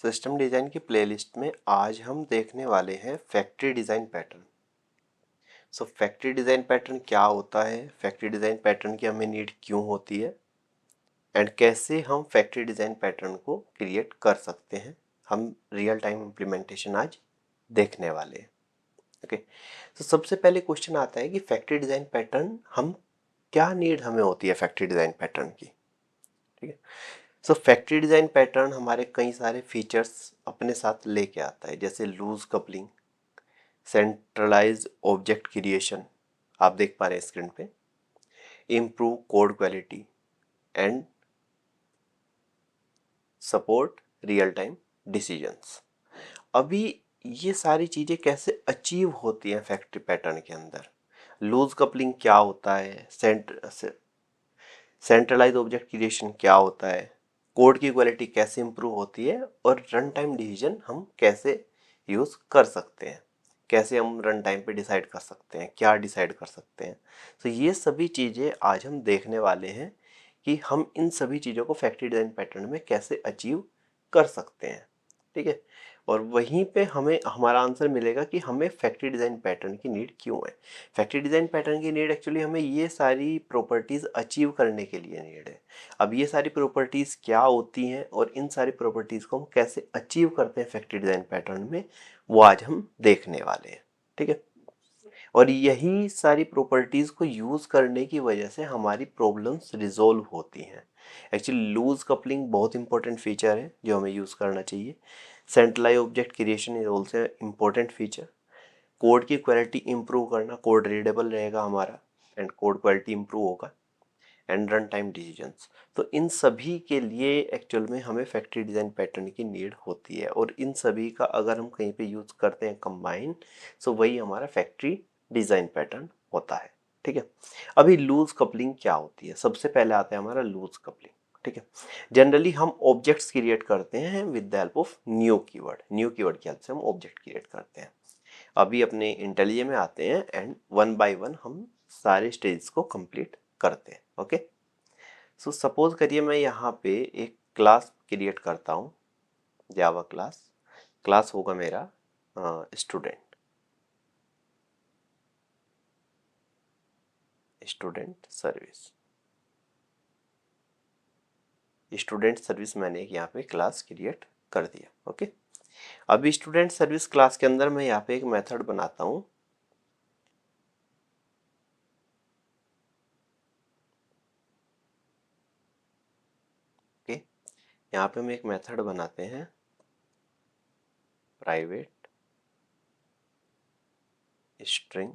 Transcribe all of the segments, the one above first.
System design की playlist में आज हम देखने वाले हैं factory design pattern. Factory design pattern क्या होता है, फैक्ट्री डिज़ाइन पैटर्न की हमें नीड क्यों होती है एंड कैसे हम फैक्ट्री डिज़ाइन पैटर्न को क्रिएट कर सकते हैं, हम रियल टाइम इम्प्लीमेंटेशन आज देखने वाले हैं। ओके, तो सबसे पहले क्वेश्चन आता है कि फैक्ट्री डिज़ाइन पैटर्न हम क्या नीड हमें होती है फैक्ट्री डिज़ाइन पैटर्न की। ठीक है, फैक्ट्री डिज़ाइन पैटर्न हमारे कई सारे फीचर्स अपने साथ लेके आता है, जैसे loose coupling, centralise object creation, आप देख पा रहे हैं स्क्रीन पे, improve code quality and support real time decisions. अभी ये सारी चीज़ें कैसे अचीव होती हैं फैक्ट्री पैटर्न के अंदर? लूज कपलिंग क्या होता है, सेंट्रलाइज ऑब्जेक्ट क्रिएशन क्या होता है, कोड की क्वालिटी कैसे इंप्रूव होती है और रन टाइम डिसीजन हम कैसे यूज़ कर सकते हैं, कैसे हम रन टाइम पे डिसाइड कर सकते हैं, क्या डिसाइड कर सकते हैं। तो ये सभी चीज़ें आज हम देखने वाले हैं कि हम इन सभी चीज़ों को फैक्ट्री डिज़ाइन पैटर्न में कैसे अचीव कर सकते हैं। ठीक है, और वहीं पे हमें हमारा आंसर मिलेगा कि हमें फैक्ट्री डिज़ाइन पैटर्न की नीड क्यों है। फैक्ट्री डिज़ाइन पैटर्न की नीड एक्चुअली हमें ये सारी प्रॉपर्टीज़ अचीव करने के लिए नीड है। अब ये सारी प्रॉपर्टीज़ क्या होती हैं और इन सारी प्रॉपर्टीज़ को हम कैसे अचीव करते हैं फैक्ट्री डिज़ाइन पैटर्न में, वो आज हम देखने वाले हैं। ठीक है, और यही सारी प्रॉपर्टीज़ को यूज़ करने की वजह से हमारी प्रॉब्लम्स रिजॉल्व होती हैं। एक्चुअली लूज कपलिंग बहुत इंपॉर्टेंट फीचर है जो हमें यूज़ करना चाहिए। Centralise object creation is also important feature. Code की क्वालिटी इंप्रूव करना, कोड रीडेबल रहेगा हमारा एंड कोड क्वालिटी इंप्रूव होगा एंड रन टाइम डिसीजंस। तो इन सभी के लिए एक्चुअल में हमें फैक्ट्री डिज़ाइन पैटर्न की नीड होती है, और इन सभी का अगर हम कहीं पे यूज़ करते हैं कंबाइन, सो वही हमारा फैक्ट्री डिज़ाइन पैटर्न होता है। ठीक है, अभी लूज कपलिंग क्या होती है? सबसे पहले आता है हमारा लूज कपलिंग। ठीक है, जनरली हम ऑब्जेक्ट्स क्रिएट करते हैं with the help of new keyword. New keyword की हेल्प से हम ऑब्जेक्ट क्रिएट करते हैं। अभी अपने इंटेलिजे में आते हैं एंड वन बाय वन हम सारे स्टेज को कंप्लीट करते हैं। ओके, सो सपोज करिए मैं यहाँ पे एक क्लास क्रिएट करता हूँ, जावा क्लास। क्लास होगा मेरा student, student service. Student service मैंने यहाँ पे क्लास क्रिएट कर दिया। ओके, अभी स्टूडेंट सर्विस क्लास के अंदर मैं यहाँ पे एक मेथड बनाता हूँ। ओके, यहाँ पे हम एक मेथड बनाते हैं प्राइवेट स्ट्रिंग,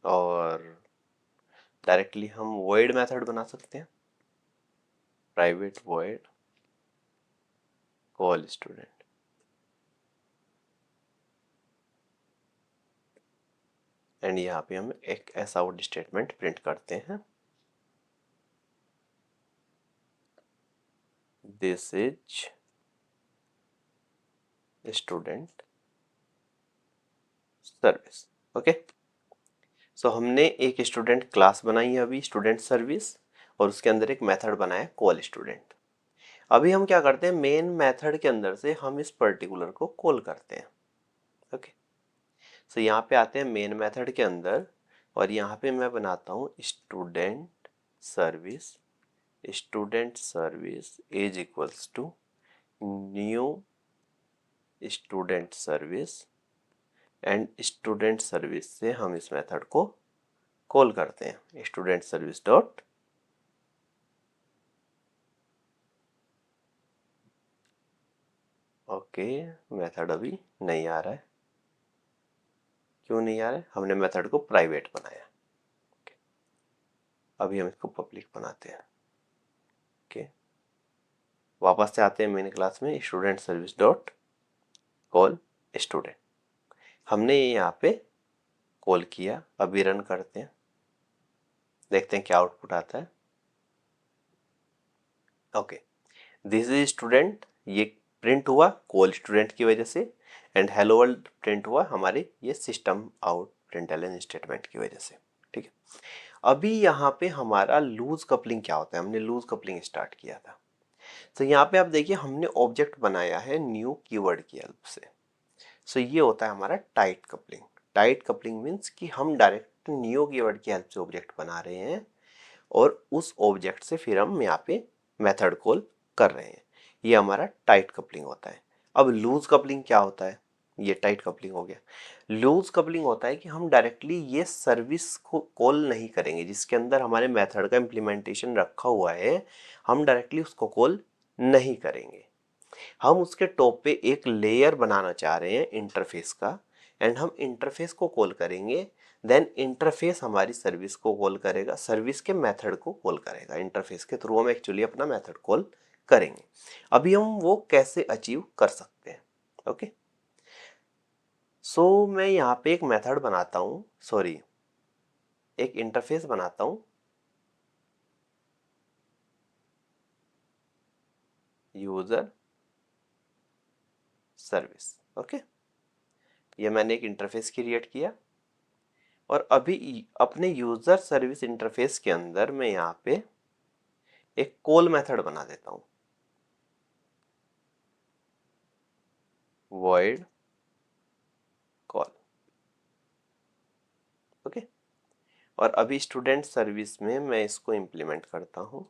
और डायरेक्टली हम वॉइड मेथड बना सकते हैं, private void call student. And यहाँ पे हम एक ऐसा आउट स्टेटमेंट प्रिंट करते हैं, this is student service. Okay, so हमने एक स्टूडेंट क्लास बनाई है अभी, स्टूडेंट सर्विस, और उसके अंदर एक मेथड बनाया कॉल स्टूडेंट। अभी हम क्या करते हैं, मेन मेथड के अंदर से हम इस पर्टिकुलर को कॉल करते हैं। ओके, सो यहाँ पे आते हैं मेन मेथड के अंदर, और यहाँ पे मैं बनाता हूँ student service. Student service is equals to new student service, and student service से हम इस मेथड को कॉल करते हैं, student service dot okay. Method अभी नहीं आ रहा है, क्यों नहीं आ रहा है? हमने मेथड को प्राइवेट बनाया। अभी हम इसको पब्लिक बनाते हैं। ओके, वापस से आते हैं मेन क्लास में, student service dot call student. हमने ये यहाँ पे कॉल किया, अभी रन करते हैं, देखते हैं क्या आउटपुट आता है। ओके, दिस इज स्टूडेंट, ये प्रिंट हुआ कॉल स्टूडेंट की वजह से, एंड हेलो वर्ल्ड प्रिंट हुआ हमारे ये सिस्टम आउट प्रिंटलन स्टेटमेंट की वजह से। ठीक है, अभी यहाँ पे हमारा लूज कपलिंग क्या होता है, हमने लूज कपलिंग स्टार्ट किया था। तो यहाँ पे आप देखिए हमने ऑब्जेक्ट बनाया है न्यू कीवर्ड की हेल्प से। सो ये होता है हमारा tight coupling. Tight coupling means कि हम डायरेक्ट न्यू कीवर्ड की हेल्प से ऑब्जेक्ट बना रहे हैं और उस ऑब्जेक्ट से फिर हम यहाँ पे मेथड कॉल कर रहे हैं। ये हमारा टाइट कपलिंग होता है। अब लूज कपलिंग क्या होता है? ये टाइट कपलिंग हो गया। लूज कपलिंग होता है कि हम डायरेक्टली ये सर्विस को कॉल नहीं करेंगे जिसके अंदर हमारे मेथड का इम्प्लीमेंटेशन रखा हुआ है, हम डायरेक्टली उसको कॉल नहीं करेंगे। हम उसके टॉप पे एक लेयर बनाना चाह रहे हैं इंटरफेस का, एंड हम इंटरफेस को कॉल करेंगे। देन इंटरफेस हमारी सर्विस को कॉल करेगा, सर्विस के मेथड को कॉल करेगा। इंटरफेस के थ्रू हम एक्चुअली अपना मेथड कॉल करेंगे। अभी हम वो कैसे अचीव कर सकते हैं? ओके, सो मैं यहाँ पे एक मेथड बनाता हूँ, सॉरी एक इंटरफेस बनाता हूँ यूजर सर्विस। ओके, ये मैंने एक इंटरफेस क्रिएट किया और अभी अपने यूजर सर्विस इंटरफेस के अंदर मैं यहाँ पे एक कॉल मेथड बना देता हूँ, void कॉल। ओके, और अभी स्टूडेंट सर्विस में मैं इसको इंप्लीमेंट करता हूँ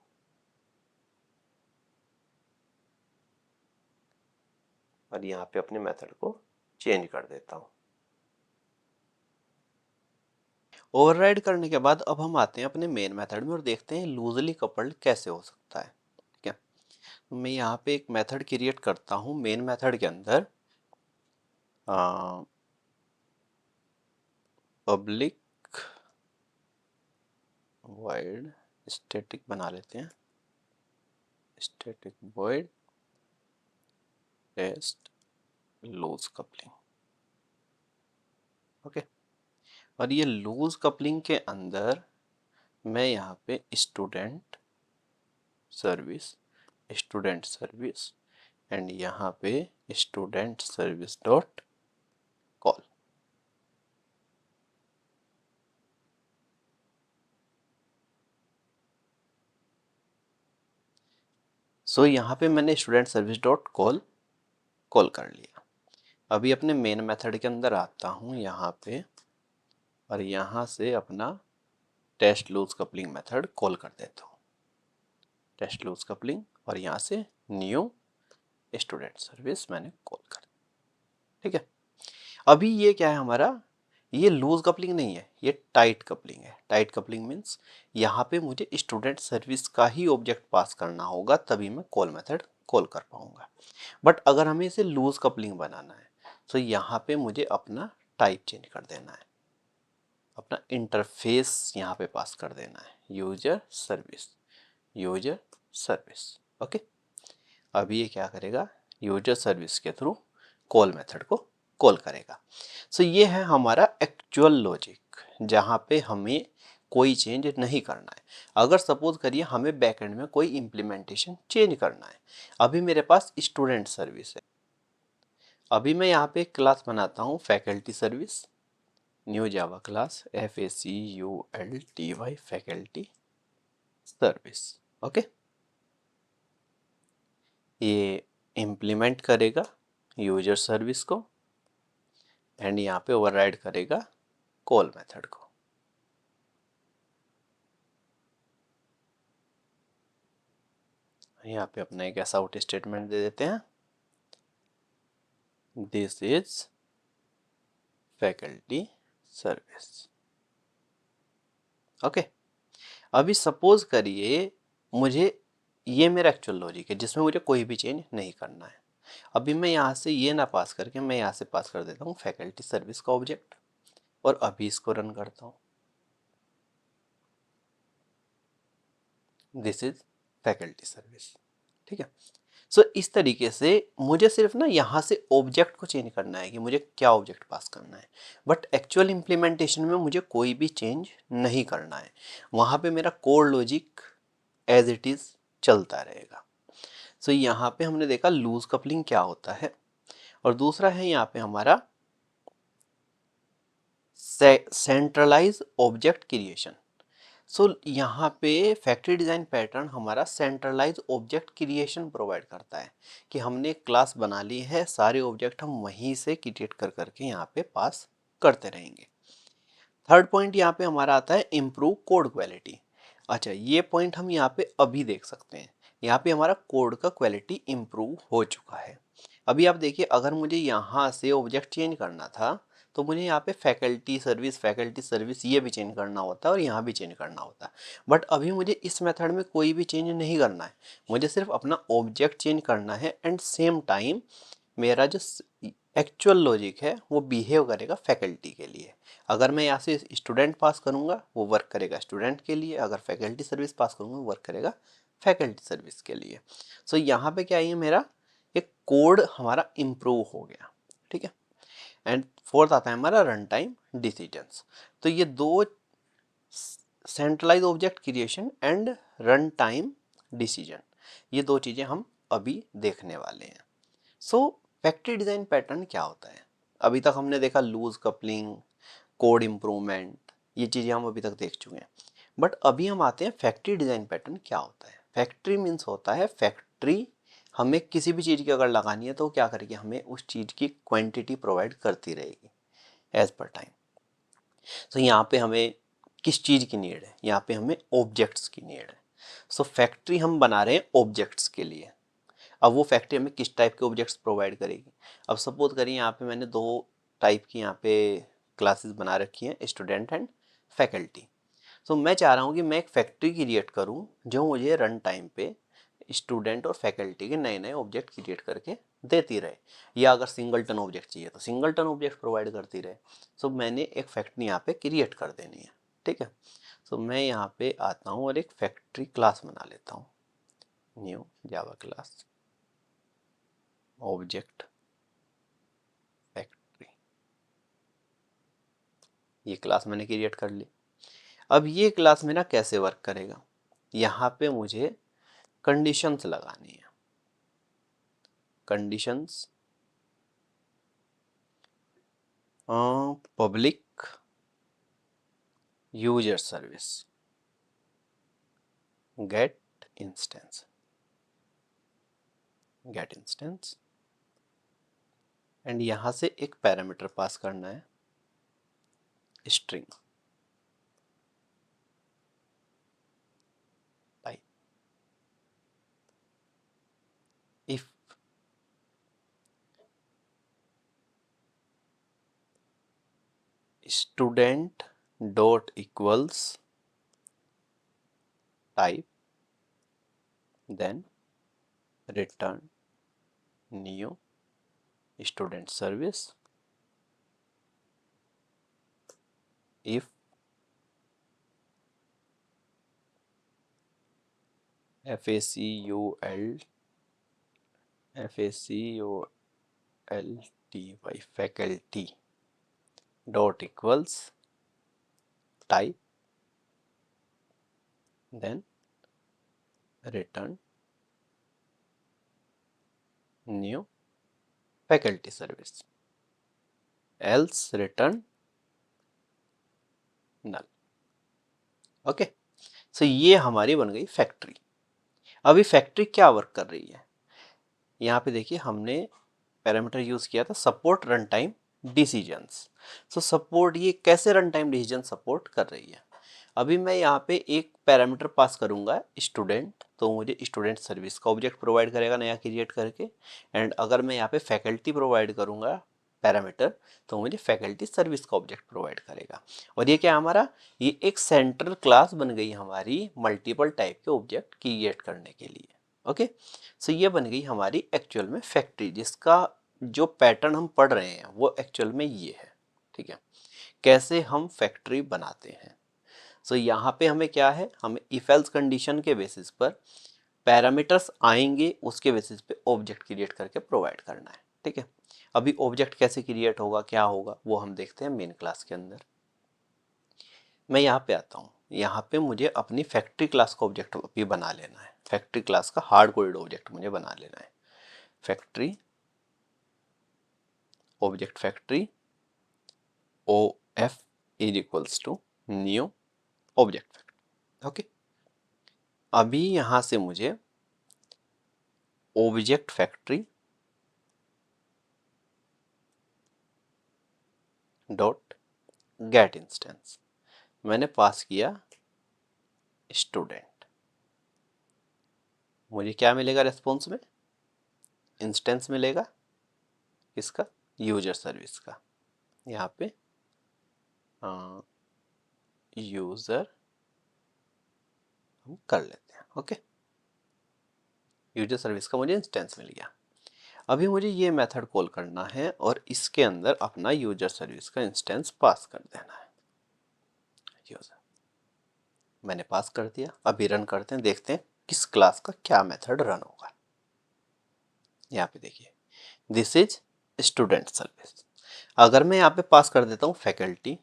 और यहाँ पे अपने मेथड को चेंज कर देता हूँ। ओवरराइड करने के बाद अब हम आते हैं अपने मेन मेथड में और देखते हैं लूजली कपल्ड कैसे हो सकता है। ठीक है, तो मैं यहाँ पे एक मेथड क्रिएट करता हूँ मेन मेथड के अंदर, पब्लिक void स्टैटिक बना लेते हैं, static void test loose coupling. Okay, और ये लूज कपलिंग के अंदर मैं यहाँ पे स्टूडेंट सर्विस एंड यहाँ पे स्टूडेंट सर्विस डॉट कॉल। सो यहाँ पे मैंने स्टूडेंट सर्विस डॉट कॉल कर लिया। अभी अपने मेन मेथड के अंदर आता हूँ यहाँ पे और यहाँ से अपना test loose coupling method call कर देता हूँ, टेस्ट लूज कपलिंग, और यहाँ से न्यू स्टूडेंट सर्विस मैंने कॉल कर दी। ठीक है, अभी ये क्या है हमारा, ये लूज कपलिंग नहीं है, ये टाइट कपलिंग है। टाइट कपलिंग मीन्स यहाँ पे मुझे स्टूडेंट सर्विस का ही ऑब्जेक्ट पास करना होगा तभी मैं कॉल मेथड कॉल कर पाऊंगा। बट अगर हमें इसे लूज कपलिंग बनाना है तो यहाँ पे मुझे अपना टाइप चेंज कर देना है, अपना इंटरफेस यहाँ पे पास कर देना है, user service, user service. Okay, अभी ये क्या करेगा, यूजर सर्विस के थ्रू कॉल मेथड को कॉल करेगा। सो ये है हमारा एक्चुअल लॉजिक जहाँ पे हमें कोई चेंज नहीं करना है। अगर सपोज करिए हमें बैकएंड में कोई इम्प्लीमेंटेशन चेंज करना है, अभी मेरे पास स्टूडेंट सर्विस है, अभी मैं यहाँ पे एक क्लास बनाता हूँ faculty service, new Java class FACULTY faculty service. Okay, ये इम्प्लीमेंट करेगा यूजर सर्विस को एंड यहाँ पे ओवरराइड करेगा कॉल मेथड को। यहाँ पे अपना एक ऐसा आउट स्टेटमेंट दे देते हैं, this is faculty service. Okay, अभी सपोज करिए मुझे, ये मेरा एक्चुअल लॉजिक है जिसमें मुझे कोई भी चेंज नहीं करना है। अभी मैं यहाँ से ये ना पास करके मैं यहाँ से पास कर देता हूँ फैकल्टी सर्विस का ऑब्जेक्ट और अभी इसको रन करता हूँ, दिस इज फैकल्टी सर्विस। ठीक है, सो इस तरीके से मुझे सिर्फ ना यहाँ से ऑब्जेक्ट को चेंज करना है कि मुझे क्या ऑब्जेक्ट पास करना है, बट एक्चुअल इम्प्लीमेंटेशन में मुझे कोई भी चेंज नहीं करना है। वहाँ पे मेरा code logic as it is चलता रहेगा। सो यहाँ पे हमने देखा लूज कपलिंग क्या होता है, और दूसरा है यहाँ पे हमारा सेंट्रलाइज ऑब्जेक्ट क्रिएशन। सो यहाँ पे फैक्ट्री डिज़ाइन पैटर्न हमारा सेंट्रलाइज ऑब्जेक्ट क्रिएशन प्रोवाइड करता है कि हमने एक क्लास बना ली है, सारे ऑब्जेक्ट हम वहीं से क्रिएट कर करके यहाँ पे पास करते रहेंगे। थर्ड पॉइंट यहाँ पे हमारा आता है इम्प्रूव कोड क्वालिटी। अच्छा, ये पॉइंट हम यहाँ पे अभी देख सकते हैं। यहाँ पे हमारा कोड का क्वालिटी इम्प्रूव हो चुका है। अभी आप देखिए, अगर मुझे यहाँ से ऑब्जेक्ट चेंज करना था तो मुझे यहाँ पे फैकल्टी सर्विस ये भी चेंज करना होता है और यहाँ भी चेंज करना होता है। बट अभी मुझे इस मेथड में कोई भी चेंज नहीं करना है, मुझे सिर्फ अपना ऑब्जेक्ट चेंज करना है एंड सेम टाइम मेरा जो एक्चुअल लॉजिक है वो बिहेव करेगा फैकल्टी के लिए। अगर मैं यहाँ से स्टूडेंट पास करूँगा वो वर्क करेगा स्टूडेंट के लिए, अगर फैकल्टी सर्विस पास करूँगा वो वर्क करेगा फैकल्टी सर्विस के लिए। सो यहाँ पे क्या है, मेरा एक कोड हमारा इम्प्रूव हो गया, ठीक है। एंड फोर्थ आता है हमारा रन टाइम डिसीजंस। तो ये दो, centralise object creation and run time decision, ये दो चीज़ें हम अभी देखने वाले हैं। सो फैक्ट्री डिज़ाइन पैटर्न क्या होता है? अभी तक हमने देखा लूज कपलिंग, कोड इम्प्रूवमेंट, ये चीज़ें हम अभी तक देख चुके हैं। बट अभी हम आते हैं फैक्ट्री डिज़ाइन पैटर्न क्या होता है। फैक्ट्री मीन्स होता है फैक्ट्री हमें किसी भी चीज़ की अगर लगानी है तो क्या करेगी, हमें उस चीज़ की क्वांटिटी प्रोवाइड करती रहेगी एज पर टाइम। सो यहाँ पे हमें किस चीज़ की नीड है, यहाँ पे हमें ऑब्जेक्ट्स की नीड है। सो फैक्ट्री हम बना रहे हैं ऑब्जेक्ट्स के लिए। अब वो फैक्ट्री हमें किस टाइप के ऑब्जेक्ट्स प्रोवाइड करेगी। अब सपोज करिए यहाँ पे मैंने दो टाइप की यहाँ पे क्लासेस बना रखी हैं, स्टूडेंट एंड फैकल्टी। सो मैं चाह रहा हूँ कि मैं एक फैक्ट्री क्रिएट करूँ जो मुझे रन टाइम पे स्टूडेंट और फैकल्टी के नए नए ऑब्जेक्ट क्रिएट करके देती रहे, या अगर सिंगलटन ऑब्जेक्ट चाहिए तो सिंगलटन ऑब्जेक्ट प्रोवाइड करती रहे। सो मैंने एक फैक्ट्री यहाँ पे क्रिएट कर देनी है, ठीक है। सो मैं यहाँ पे आता हूँ और एक फैक्ट्री क्लास बना लेता हूँ, new Java class object factory. ये क्लास मैंने क्रिएट कर ली। अब ये क्लास मेरा कैसे वर्क करेगा, यहाँ पे मुझे कंडीशंस लगानी है। Conditions public user service get instance and यहाँ से एक पैरामीटर पास करना है, string type. If student dot equals type then return new student service if FACULTY faculty dot equals type then return new faculty service else return null। Okay, so ये हमारी बन गई factory. अभी factory क्या work कर रही है, यहाँ पे देखिए हमने पैरामीटर यूज किया था सपोर्ट रन टाइम डिसीजंस। सो सपोर्ट ये कैसे रन टाइम डिसीजन सपोर्ट कर रही है। अभी मैं यहाँ पे एक पैरामीटर पास करूँगा स्टूडेंट, तो मुझे स्टूडेंट सर्विस का ऑब्जेक्ट प्रोवाइड करेगा नया क्रिएट करके। एंड अगर मैं यहाँ पे फैकल्टी प्रोवाइड करूँगा पैरामीटर, तो मुझे फैकल्टी सर्विस का ऑब्जेक्ट प्रोवाइड करेगा। और ये क्या हमारा, ये एक सेंट्रल क्लास बन गई हमारी मल्टीपल टाइप के ऑब्जेक्ट क्रिएट करने के लिए। ओके, सो ये बन गई हमारी एक्चुअल में फैक्ट्री, जिसका जो पैटर्न हम पढ़ रहे हैं वो एक्चुअल में ये है, ठीक है। कैसे हम फैक्ट्री बनाते हैं। सो यहाँ पे हमें क्या है, हमें इफ एल्स कंडीशन के बेसिस पर पैरामीटर्स आएंगे, उसके बेसिस पे ऑब्जेक्ट क्रिएट करके प्रोवाइड करना है, ठीक है। अभी ऑब्जेक्ट कैसे क्रिएट होगा, क्या होगा, वो हम देखते हैं मेन क्लास के अंदर। मैं यहाँ पे आता हूँ, यहाँ पे मुझे अपनी फैक्ट्री क्लास का ऑब्जेक्ट भी बना लेना है। फैक्ट्री क्लास का हार्ड कोडेड ऑब्जेक्ट मुझे बना लेना है। Factory object factory OF is equals to new object factory. Okay, अभी यहां से मुझे object factory dot get instance मैंने पास किया स्टूडेंट, मुझे क्या मिलेगा रेस्पॉन्स में? इंस्टेंस मिलेगा किसका? यूजर सर्विस का। यहाँ पे यूजर हम कर लेते हैं। ओके, यूजर सर्विस का मुझे इंस्टेंस मिल गया। अभी मुझे ये मेथड कॉल करना है और इसके अंदर अपना यूजर सर्विस का इंस्टेंस पास कर देना है। यूजर मैंने पास कर दिया। अभी रन करते हैं, देखते हैं किस क्लास का क्या मेथड रन होगा। यहाँ पे देखिए, दिस इज स्टूडेंट सर्विस। अगर मैं यहाँ पे पास कर देता हूँ faculty,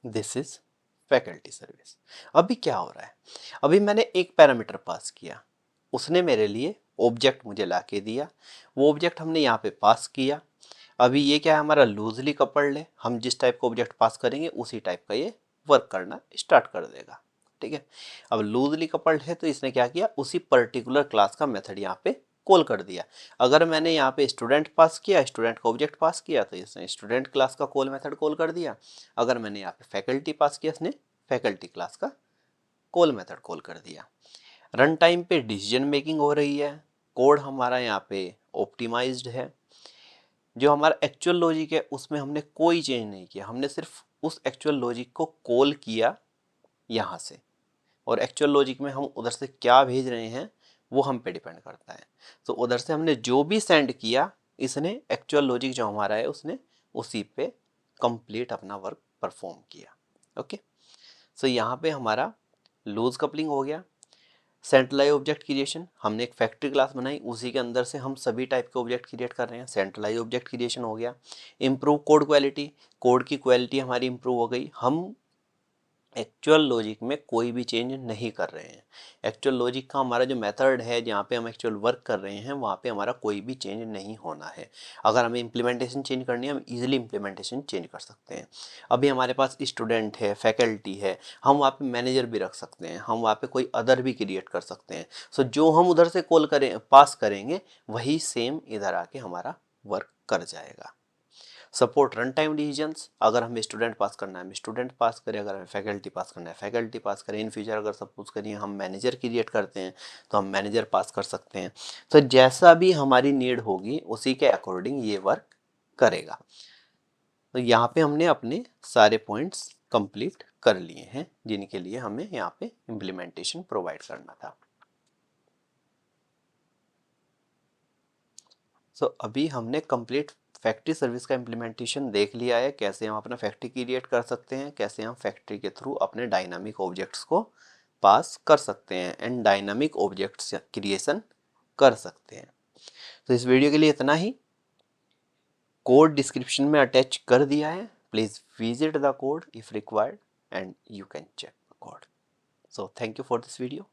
this is faculty service. अभी क्या हो रहा है? अभी मैंने एक पैरामीटर पास किया, उसने मेरे लिए ऑब्जेक्ट मुझे ला के दिया, वो ऑब्जेक्ट हमने यहाँ पे पास किया। अभी ये क्या है, हमारा लूजली कपल्ड है, हम जिस टाइप का ऑब्जेक्ट पास करेंगे उसी टाइप का ये वर्क करना स्टार्ट कर देगा। ठीक है, अब लूजली कपल्ड है तो इसने क्या किया, उसी पर्टिकुलर क्लास का मेथड यहाँ पे कॉल कर दिया। अगर मैंने यहाँ पे स्टूडेंट पास किया, स्टूडेंट का ऑब्जेक्ट पास किया, तो इसने स्टूडेंट क्लास का कॉल मेथड कॉल कर दिया। अगर मैंने यहाँ पे फैकल्टी पास किया, इसने फैकल्टी क्लास का कॉल मेथड कॉल कर दिया। रन टाइम पे डिसीजन मेकिंग हो रही है, कोड हमारा यहाँ पे ऑप्टिमाइज्ड है। जो हमारा एक्चुअल लॉजिक है उसमें हमने कोई चेंज नहीं किया, हमने सिर्फ उस एक्चुअल लॉजिक को कॉल किया यहाँ से, और एक्चुअल लॉजिक में हम उधर से क्या भेज रहे हैं वो हम पे डिपेंड करता है। तो उधर से हमने जो भी सेंड किया, इसने एक्चुअल लॉजिक जो हमारा है उसने उसी पे कंप्लीट अपना वर्क परफॉर्म किया। ओके, सो यहाँ पे हमारा लूज कपलिंग हो गया। सेंट्रलाइज ऑब्जेक्ट क्रिएशन, हमने एक फैक्ट्री क्लास बनाई, उसी के अंदर से हम सभी टाइप के ऑब्जेक्ट क्रिएट कर रहे हैं, सेंट्रलाइज ऑब्जेक्ट क्रिएशन हो गया। इम्प्रूव कोड क्वालिटी, कोड की क्वालिटी हमारी इम्प्रूव हो गई। हम एक्चुअल लॉजिक में कोई भी चेंज नहीं कर रहे हैं। एक्चुअल लॉजिक का हमारा जो मेथड है जहाँ पे हम एक्चुअल वर्क कर रहे हैं वहाँ पे हमारा कोई भी चेंज नहीं होना है। अगर हमें इम्प्लीमेंटेशन चेंज करनी है, हम इजीली इम्प्लीमेंटेशन चेंज कर सकते हैं। अभी हमारे पास स्टूडेंट है, फैकल्टी है, हम वहाँ पे मैनेजर भी रख सकते हैं, हम वहाँ पे कोई अदर भी क्रिएट कर सकते हैं। सो जो हम उधर से कॉल करें, पास करेंगे, वही सेम इधर आके हमारा वर्क कर जाएगा। सपोर्ट रन टाइम डिसीजंस, अगर हमें स्टूडेंट पास करना है हम स्टूडेंट पास करें, अगर हमें फैकल्टी पास करना है फैकल्टी पास करें। इन फ्यूचर अगर सपोज करिए हम मैनेजर क्रिएट करते हैं तो हम मैनेजर पास कर सकते हैं। तो जैसा भी हमारी नीड होगी उसी के अकॉर्डिंग ये वर्क करेगा। तो यहाँ पे हमने अपने सारे पॉइंट्स कंप्लीट कर लिए हैं जिनके लिए हमें यहाँ पे इम्प्लीमेंटेशन प्रोवाइड करना था। सो अभी हमने कंप्लीट फैक्ट्री सर्विस का इम्प्लीमेंटेशन देख लिया है, कैसे हम अपना फैक्ट्री क्रिएट कर सकते हैं, कैसे हम फैक्ट्री के थ्रू अपने डायनामिक ऑब्जेक्ट्स को पास कर सकते हैं एंड डायनामिक ऑब्जेक्ट्स क्रिएशन कर सकते हैं। तो इस वीडियो के लिए इतना ही। कोड डिस्क्रिप्शन में अटैच कर दिया है, please visit the code if required and you can check the code. So thank you for this video.